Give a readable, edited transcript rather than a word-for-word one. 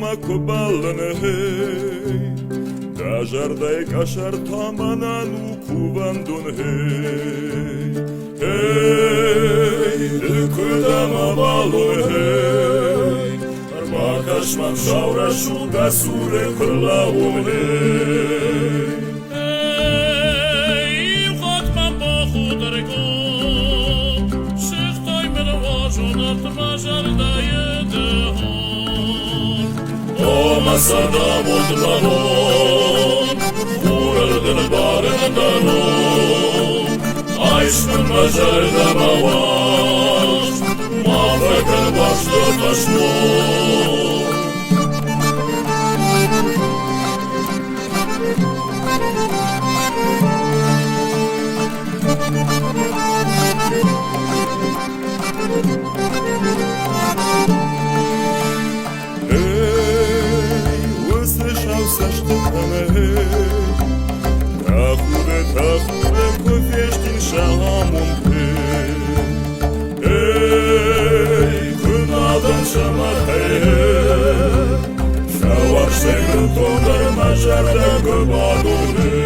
մակոբալն հեյ Դաժարդայ կաշարդամանան ու կուվանդուն հեյ Հեյ դկուդամաբալուն հեյ Արմակաշման շավրաշու գասուր է կրլավուն հեյ Masada mutlanım Vururdun barındanım Aşkın bacarda mavaş Mavrakın başlı taşmur Թախուր է կոպեշտին շահամուն Էй, կունադն շամար հեյ Շավարշ է գտոնդր մաշարդը գբադուն